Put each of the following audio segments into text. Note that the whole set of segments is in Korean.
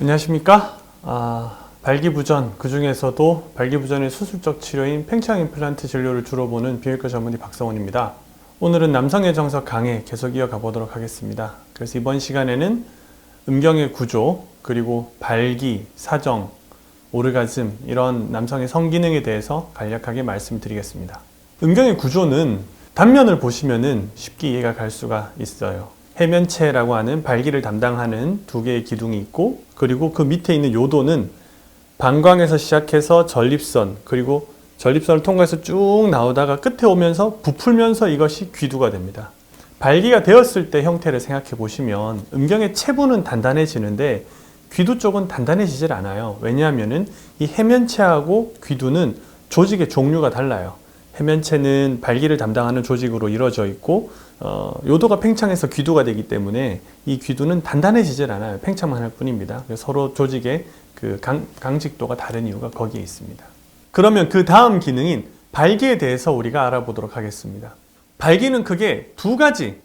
안녕하십니까? 발기부전, 그 중에서도 발기부전의 수술적 치료인 팽창 임플란트 진료를 주로 보는 비뇨기과 전문의 박성훈입니다. 오늘은 남성의 정석 강해 계속 이어가 보도록 하겠습니다. 그래서 이번 시간에는 음경의 구조, 그리고 발기, 사정, 오르가즘 이런 남성의 성기능에 대해서 간략하게 말씀드리겠습니다. 음경의 구조는 단면을 보시면은 쉽게 이해가 갈 수가 있어요. 해면체라고 하는 발기를 담당하는 두 개의 기둥이 있고, 그리고 그 밑에 있는 요도는 방광에서 시작해서 전립선, 그리고 전립선을 통과해서 쭉 나오다가 끝에 오면서 부풀면서 이것이 귀두가 됩니다. 발기가 되었을 때 형태를 생각해 보시면 음경의 체부는 단단해지는데 귀두 쪽은 단단해지질 않아요. 왜냐하면 이 해면체하고 귀두는 조직의 종류가 달라요. 해면체는 발기를 담당하는 조직으로 이루어져 있고, 요도가 팽창해서 귀두가 되기 때문에 이 귀두는 단단해지질 않아요. 팽창만 할 뿐입니다. 서로 조직의 그 강직도가 다른 이유가 거기에 있습니다. 그러면 그 다음 기능인 발기에 대해서 우리가 알아보도록 하겠습니다. 발기는 크게 두 가지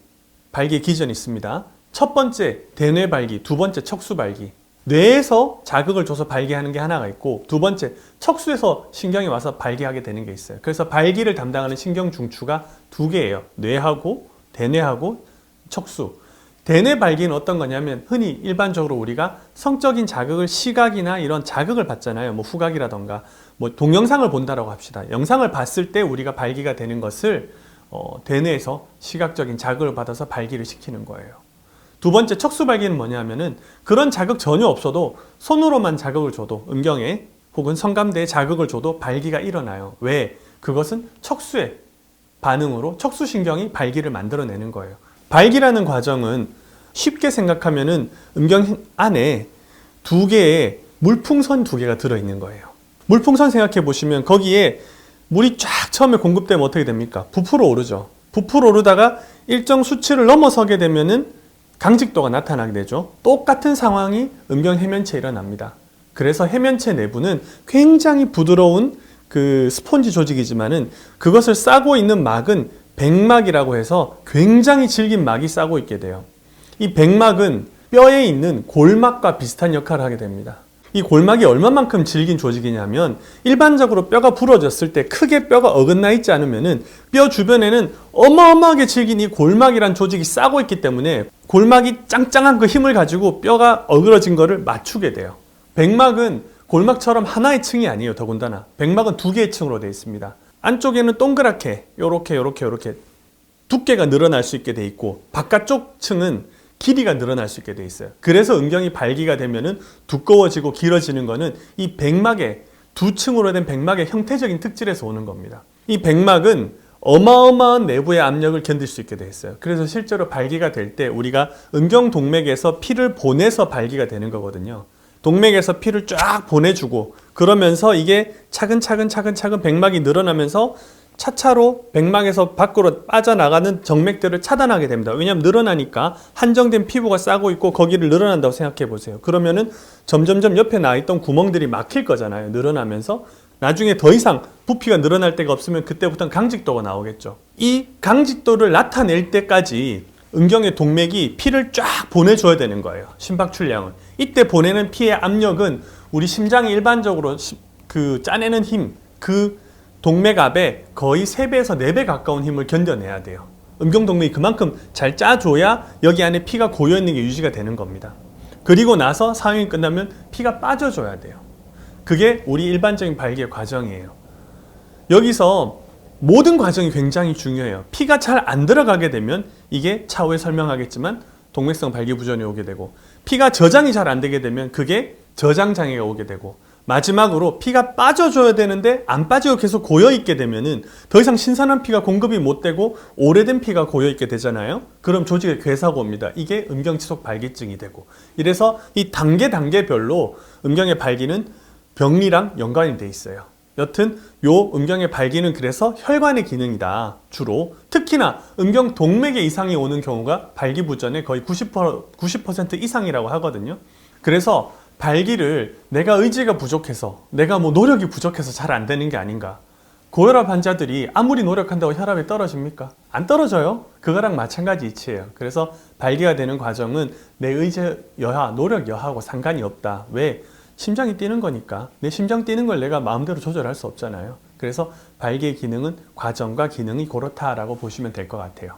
발기 기전이 있습니다. 첫 번째 대뇌 발기, 두 번째 척수 발기. 뇌에서 자극을 줘서 발기하는 게 하나가 있고, 두 번째 척수에서 신경이 와서 발기하게 되는 게 있어요. 그래서 발기를 담당하는 신경 중추가 두 개예요. 뇌하고 대뇌하고 척수. 대뇌 발기는 어떤 거냐면 흔히 일반적으로 우리가 성적인 자극을 시각이나 이런 자극을 받잖아요. 뭐 후각이라던가 뭐 동영상을 본다라고 합시다. 영상을 봤을 때 우리가 발기가 되는 것을 대뇌에서 시각적인 자극을 받아서 발기를 시키는 거예요. 두 번째 척수 발기는 뭐냐면은 그런 자극 전혀 없어도 손으로만 자극을 줘도, 음경에 혹은 성감대에 자극을 줘도 발기가 일어나요. 왜? 그것은 척수의 반응으로 척수신경이 발기를 만들어내는 거예요. 발기라는 과정은 쉽게 생각하면은 음경 안에 두 개의 물풍선 두 개가 들어있는 거예요. 물풍선 생각해 보시면 거기에 물이 쫙 처음에 공급되면 어떻게 됩니까? 부풀어 오르죠. 부풀어 오르다가 일정 수치를 넘어서게 되면은 강직도가 나타나게 되죠. 똑같은 상황이 음경 해면체에 일어납니다. 그래서 해면체 내부는 굉장히 부드러운 그 스폰지 조직이지만은 그것을 싸고 있는 막은 백막이라고 해서 굉장히 질긴 막이 싸고 있게 돼요. 이 백막은 뼈에 있는 골막과 비슷한 역할을 하게 됩니다. 이 골막이 얼마만큼 질긴 조직이냐면 일반적으로 뼈가 부러졌을 때 크게 뼈가 어긋나 있지 않으면은 뼈 주변에는 어마어마하게 질긴 이 골막이란 조직이 싸고 있기 때문에 골막이 짱짱한 그 힘을 가지고 뼈가 어그러진 거를 맞추게 돼요. 백막은 골막처럼 하나의 층이 아니에요. 더군다나 백막은 두 개의 층으로 되어 있습니다. 안쪽에는 동그랗게 요렇게 두께가 늘어날 수 있게 돼 있고, 바깥쪽 층은 길이가 늘어날 수 있게 돼 있어요. 그래서 음경이 발기가 되면은 두꺼워지고 길어지는 거는 이 백막의 두 층으로 된 백막의 형태적인 특질에서 오는 겁니다. 이 백막은 어마어마한 내부의 압력을 견딜 수 있게 돼 있어요. 그래서 실제로 발기가 될 때 우리가 음경 동맥에서 피를 보내서 발기가 되는 거거든요. 동맥에서 피를 쫙 보내주고, 그러면서 이게 차근차근 백막이 늘어나면서 차차로 백막에서 밖으로 빠져나가는 정맥들을 차단하게 됩니다. 왜냐하면 늘어나니까 한정된 피부가 싸고 있고 거기를 늘어난다고 생각해 보세요. 그러면은 점점점 옆에 나 있던 구멍들이 막힐 거잖아요. 늘어나면서 나중에 더 이상 부피가 늘어날 데가 없으면 그때부터는 강직도가 나오겠죠. 이 강직도를 나타낼 때까지 음경의 동맥이 피를 쫙 보내줘야 되는 거예요. 심박출량을. 이때 보내는 피의 압력은 우리 심장이 일반적으로 그 짜내는 힘, 그 동맥압에 거의 3배에서 4배 가까운 힘을 견뎌내야 돼요. 음경 동맥이 그만큼 잘 짜줘야 여기 안에 피가 고여있는 게 유지가 되는 겁니다. 그리고 나서 상황이 끝나면 피가 빠져줘야 돼요. 그게 우리 일반적인 발기의 과정이에요. 여기서 모든 과정이 굉장히 중요해요. 피가 잘 안 들어가게 되면 이게 차후에 설명하겠지만 동맥성 발기부전이 오게 되고, 피가 저장이 잘 안 되게 되면 그게 저장장애가 오게 되고, 마지막으로 피가 빠져줘야 되는데 안 빠지고 계속 고여있게 되면은 더 이상 신선한 피가 공급이 못 되고 오래된 피가 고여있게 되잖아요. 그럼 조직에 괴사가 옵니다. 이게 음경지속 발기증이 되고, 이래서 이 단계별로 음경의 발기는 병리랑 연관이 돼 있어요. 여튼 요 음경의 발기는 그래서 혈관의 기능이다. 주로 특히나 음경 동맥에 이상이 오는 경우가 발기부전의 거의 90% 이상이라고 하거든요. 그래서 발기를 내가 의지가 부족해서, 내가 뭐 노력이 부족해서 잘 안 되는 게 아닌가. 고혈압 환자들이 아무리 노력한다고 혈압이 떨어집니까? 안 떨어져요. 그거랑 마찬가지 이치예요. 그래서 발기가 되는 과정은 내 의지 여하, 노력 여하하고 상관이 없다. 왜? 심장이 뛰는 거니까. 내 심장 뛰는 걸 내가 마음대로 조절할 수 없잖아요. 그래서 발기의 기능은 과정과 기능이 그렇다라고 보시면 될 것 같아요.